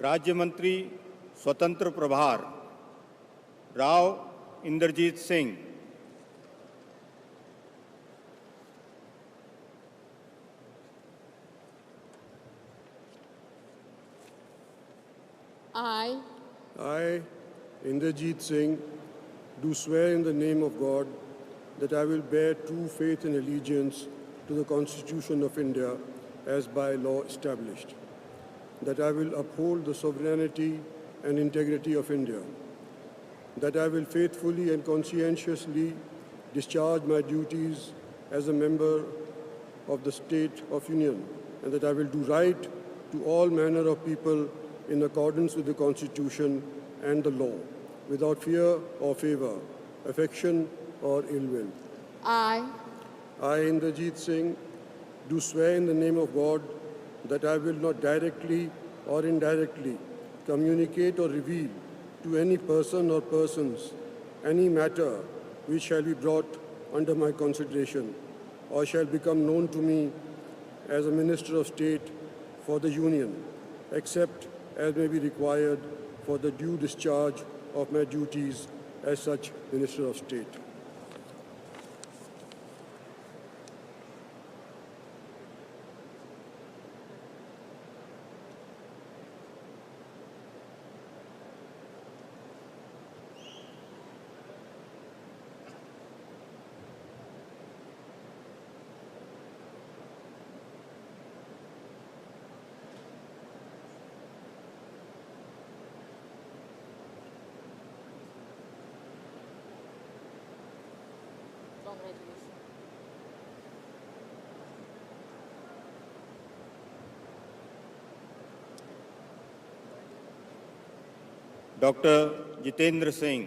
राज्य मंत्री स्वतंत्र प्रभार Rao Inderjeet Singh, I, Inderjeet Singh, do swear in the name of God that I will bear true faith and allegiance to the Constitution of India as by law established, that I will uphold the sovereignty and integrity of India, that I will faithfully and conscientiously discharge my duties as a member of the State of Union, and that I will do right to all manner of people in accordance with the Constitution and the law, without fear or favor, affection or ill will. I, Inderjeet Singh, do swear in the name of God that I will not directly or indirectly communicate or reveal to any person or persons any matter which shall be brought under my consideration or shall become known to me as a Minister of State for the Union, except as may be required for the due discharge of my duties as such Minister of State. congratulations. Doctor Jitendra Singh,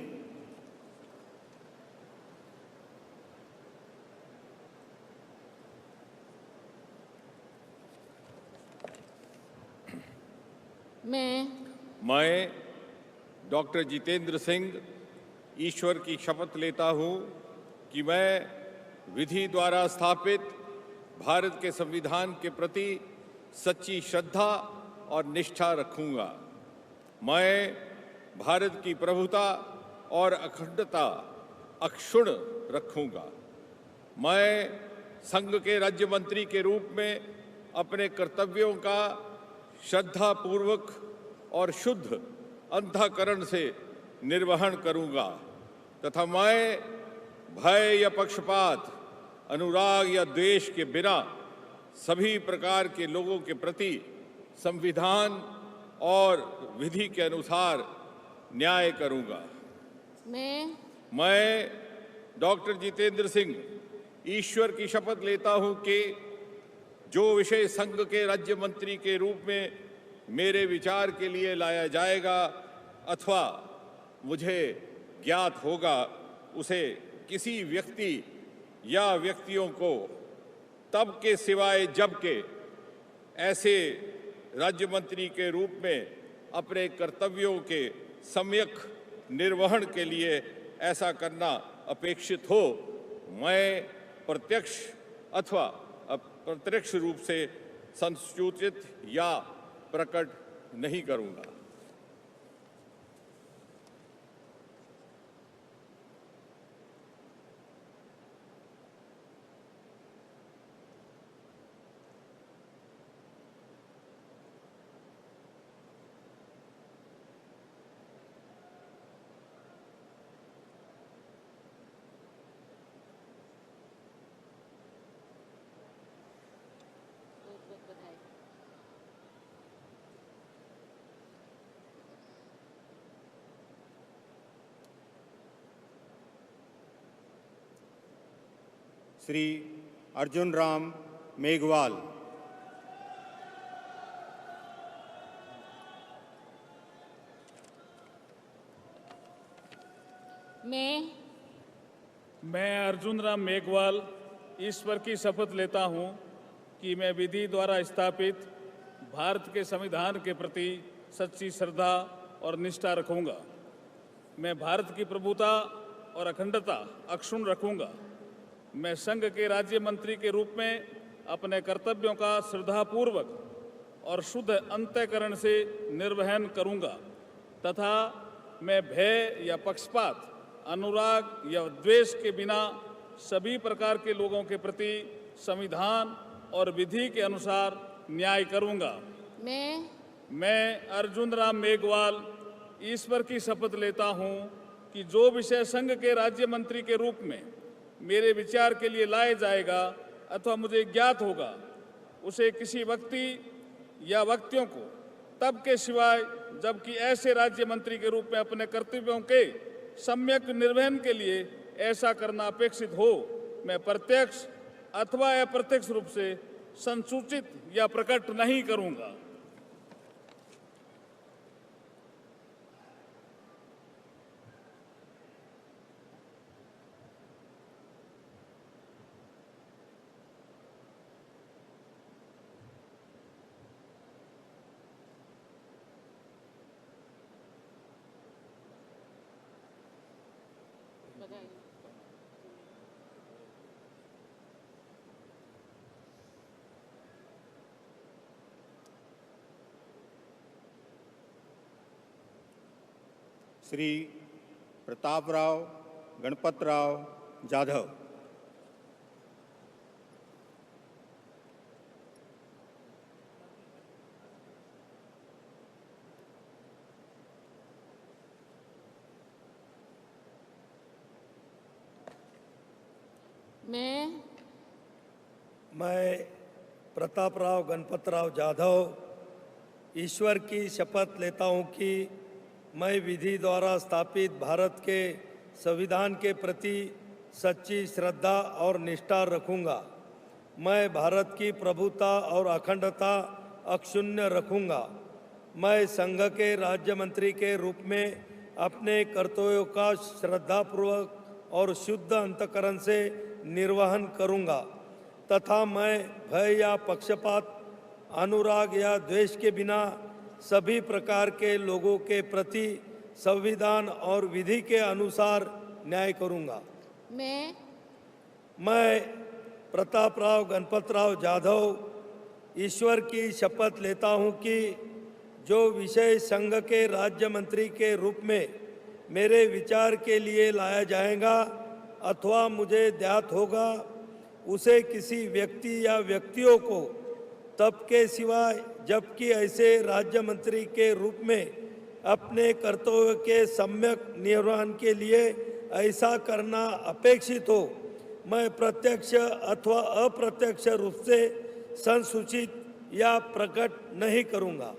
मैं doctor Jitendra Singh ईश्वर की शपथ लेता हूं कि मैं विधि द्वारा स्थापित भारत के संविधान के प्रति सच्ची श्रद्धा और निष्ठा रखूंगा। मैं भारत की प्रभुता और अखंडता अक्षुण्ण रखूंगा। मैं संघ के राज्य मंत्री के रूप में अपने कर्तव्यों का श्रद्धापूर्वक और शुद्ध अंतःकरण से निर्वहन करूंगा तथा मैं भय या पक्षपात, अनुराग या द्वेष के बिना सभी प्रकार के लोगों के प्रति संविधान और विधि के अनुसार न्याय करूंगा। मैं डॉक्टर जितेंद्र सिंह ईश्वर की शपथ लेता हूं कि जो विषय संघ के राज्य मंत्री के रूप में मेरे विचार के लिए लाया जाएगा अथवा मुझे ज्ञात होगा, उसे किसी व्यक्ति या व्यक्तियों को तब के सिवाय जब के ऐसे राज्य मंत्री के रूप में अपने कर्तव्यों के सम्यक निर्वहन के लिए ऐसा करना अपेक्षित हो, मैं प्रत्यक्ष अथवा अप्रत्यक्ष रूप से संसूचित या प्रकट नहीं करूंगा। श्री अर्जुन राम मेघवाल, मैं अर्जुन राम मेघवाल ईश्वर की शपथ लेता हूं कि मैं विधि द्वारा स्थापित भारत के संविधान के प्रति सच्ची श्रद्धा और निष्ठा रखूंगा। मैं भारत की प्रभुता और अखंडता अक्षुण्ण रखूंगा। मैं संघ के राज्य मंत्री के रूप में अपने कर्तव्यों का श्रद्धापूर्वक और शुद्ध अंतःकरण से निर्वहन करूंगा तथा मैं भय या पक्षपात, अनुराग या द्वेष के बिना सभी प्रकार के लोगों के प्रति संविधान और विधि के अनुसार न्याय करूंगा। मैं अर्जुन राम मेघवाल ईश्वर की शपथ लेता हूं कि जो विषय संघ के राज्य मंत्री के रूप में मेरे विचार के लिए लाया जाएगा अथवा मुझे ज्ञात होगा, उसे किसी व्यक्ति या व्यक्तियों को तब के सिवाय जबकि ऐसे राज्य मंत्री के रूप में अपने कर्तव्यों के सम्यक निर्वहन के लिए ऐसा करना अपेक्षित हो, मैं प्रत्यक्ष अथवा अप्रत्यक्ष रूप से संसूचित या प्रकट नहीं करूंगा। श्री प्रतापराव गणपतराव जाधव। मैं प्रतापराव गणपतराव जाधव ईश्वर की शपथ लेता हूं कि मैं विधि द्वारा स्थापित भारत के संविधान के प्रति सच्ची श्रद्धा और निष्ठा रखूंगा। मैं भारत की प्रभुता और अखंडता अक्षुण्ण रखूंगा। मैं संघ के राज्य मंत्री के रूप में अपने कर्तव्यों का श्रद्धापूर्वक और शुद्ध अंतःकरण से निर्वहन करूंगा तथा मैं भय या पक्षपात, अनुराग या द्वेष के बिना सभी प्रकार के लोगों के प्रति संविधान और विधि के अनुसार न्याय करूंगा। मैं प्रतापराव गणपतराव जाधव ईश्वर की शपथ लेता हूं कि जो विषय संघ के राज्य मंत्री के रूप में मेरे विचार के लिए लाया जाएगा अथवा मुझे ज्ञात होगा, उसे किसी व्यक्ति या व्यक्तियों को तब के सिवाय जबकि ऐसे राज्य मंत्री के रूप में अपने कर्तव्य के सम्यक निर्वहन के लिए ऐसा करना अपेक्षित हो, मैं प्रत्यक्ष अथवा अप्रत्यक्ष रूप से संसूचित या प्रकट नहीं करूंगा।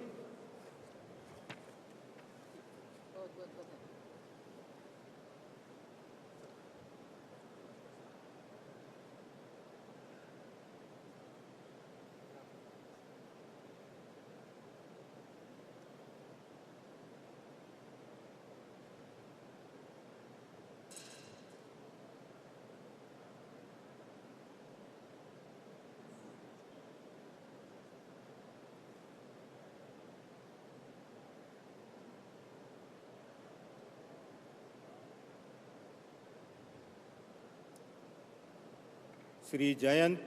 Shri Jayant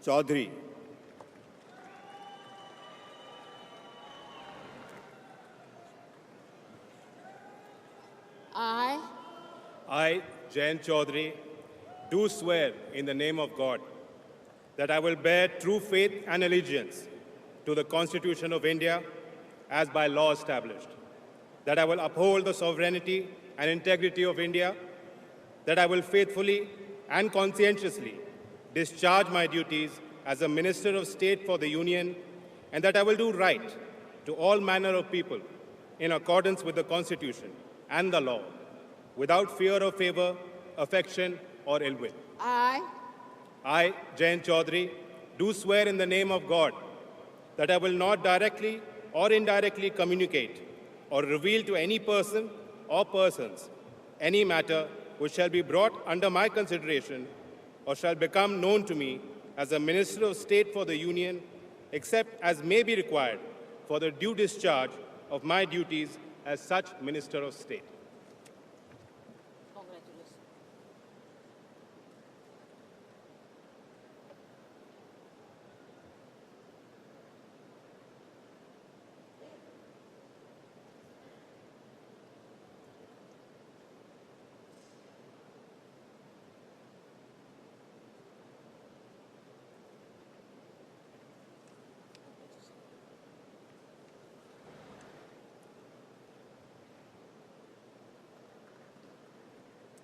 Chaudhary. I, Jayant Chaudhary, do swear in the name of God that I will bear true faith and allegiance to the Constitution of India as by law established, that I will uphold the sovereignty and integrity of India, that I will faithfully and conscientiously discharge my duties as a Minister of State for the Union, and that I will do right to all manner of people in accordance with the Constitution and the law, without fear or favor, affection or ill will. I, Jayant Chaudhary, do swear in the name of God that I will not directly or indirectly communicate or reveal to any person or persons any matter which shall be brought under my consideration or shall become known to me as a Minister of State for the Union, except as may be required for the due discharge of my duties as such Minister of State.